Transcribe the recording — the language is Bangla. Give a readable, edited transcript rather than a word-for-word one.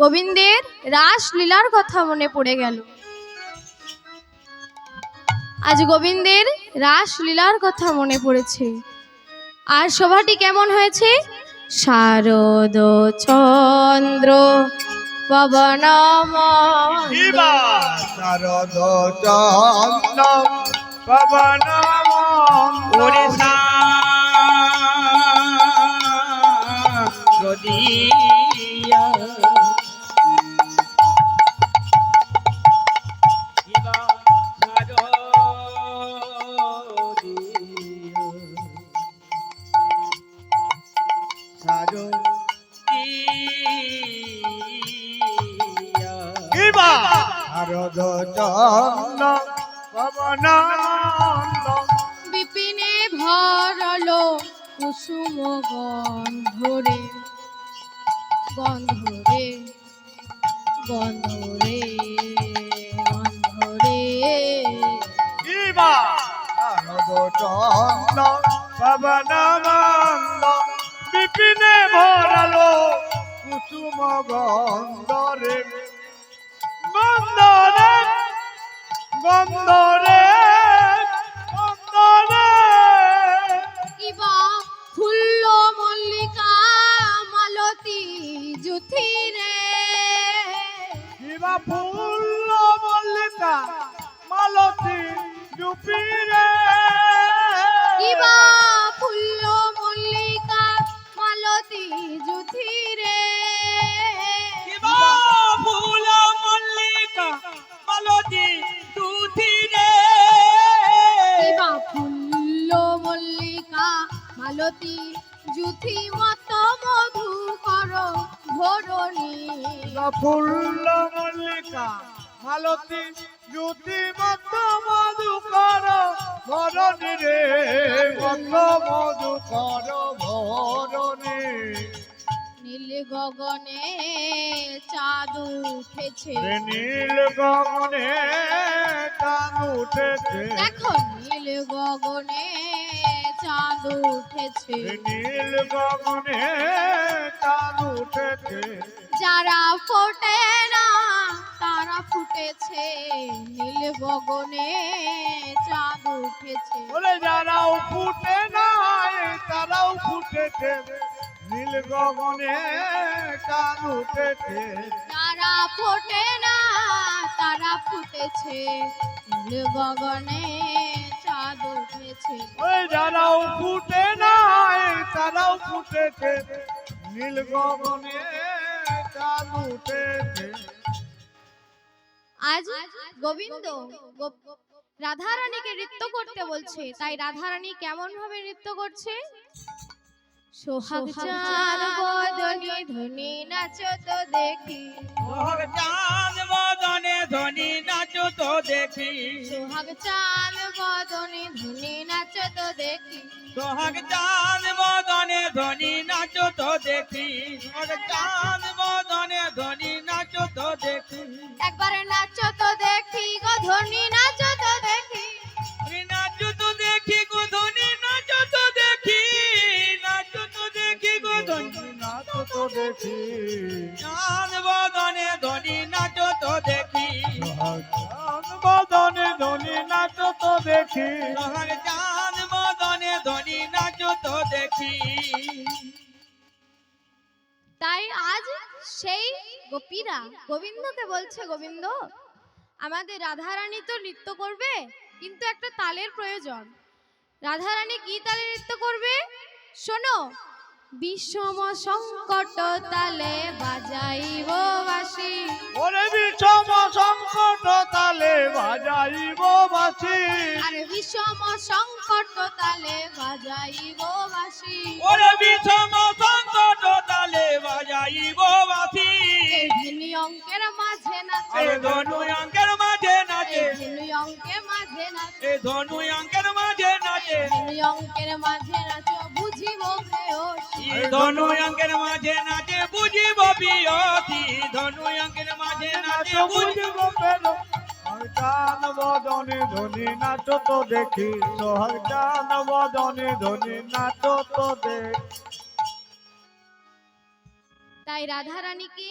গোবিন্দের রাসলীলার কথা মনে পড়ে গেল। আজ গোবিন্দের রাসলীলার কথা মনে পড়েছে। আর শোভাটি কেমন হয়েছে? শারদ চন্দ্র পবন শারদ চন্দ্র পবন শারদ চন্দ্র পবন বিপিনে ভরলো কুসুম গন্ধরে গন্ধরে গন্ধরে গন্ধরে শারদ চন্দ্র পবন বিপিনে ভরালো কুসুম গন্ধরে গন্ধরে গন্ধরে গন্ধরে কিবা ফুল্ল মল্লিকা মালতী জুথি রে কিবা ফুল্ল মল্লিকা মালতী জুথি রে কিবা ফুল্ল মল্লিকা মালতী জুথি রে কিবা ফুল মল্লিকা মালতী জুথি রে কিবা ফুল্ল মল্লিকা মালতী জুথি মত মধু কর ভরণী ফুল্ল মল্লিকা মালতী জুথি মত মধু কর ভরণী রে মত মধু কর ভরণী নীল গগনে চাঁদ উঠেছে নীল গগনে চাঁদ উঠেছে দেখো নীল গগনে চাঁদ উঠেছে নীল গগনে চাঁদ উঠেছে যারা ফোটে না তারা ফুটেছে নীল গগনে চাঁদ উঠেছে বলে যারাও ফুটে নাই তারাও ফুটেছে নীল গগনে চাঁদ উঠেছে যারা ফোটে না তারা ফুটেছে নীল গগনে চাঁদ উঠেছে ওই যারাও ফুটে নাই তারাও ফুটেছে নীল গগনে চাঁদ উঠেছে। আজ গোবিন্দ রাধারানীকে নৃত্য করতে বলছে, তাই রাধারানী কেমন ভাবে নৃত্য করছে? সোহাগ চাঁদ বদনে ধনী নাচো তো দেখি সোহাগ চাঁদ বদনে ধনী নাচো তো দেখি সোহাগ চাঁদ বদনে ধনী নাচো তো দেখি সোহাগ চাঁদ বদনে ধনী নাচো তো দেখি সোহাগ চাঁদ বদনে ধনী নাচো তো দেখি একবারে নাচো তো দেখি গো ধনী নাচো তো দেখি নাচো তো দেখি গো ধনী নাচো তো দেখি নাচো তো দেখি গো ধনী নাচো তো দেখি চাঁদ বদনে ধনী নাচো তো দেখি চাঁদ বদনে ধনী নাচো তো দেখি চাঁদ বদনে ধনী নাচো তো দেখি। তাই আজ সেই গোপীরা গোবিন্দকে বলছে, গোবিন্দ আমাদের রাধারানী তো নৃত্য করবে, কিন্তু একটা তালের প্রয়োজন। রাধারানী কি তালে নৃত্য করবে? শোনো, বিষম সংকট তালে বাজাইব বাঁশি ওরে বিষম সংকট তালে বাজাইব বাঁশি আরে বিষম সংকট তালে বাজাইব বাঁশি ওরে বিষম সংকট তালে বাজাইব বাঁশি এই ধিনি অঙ্কের মাঝে নাচে এই ধনু অঙ্কের মাঝে নাচে এই ধিনি অঙ্কের মাঝে নাচে এই ধনু অঙ্কের মাঝে নাচে ধিনি অঙ্কের মাঝে নাচো বুঝিব প্রেয়সী এই ধনু অঙ্কের মাঝে নাচে বুঝিব প্রিয়সী ধনু অঙ্কের মাঝে নাচে বুঝিব প্রেয়সী চান বদনে ধনী নাচো তো দেখি সোহাগ চান বদনে ধনী নাচো তো দেখি। তাই রাধারানীকে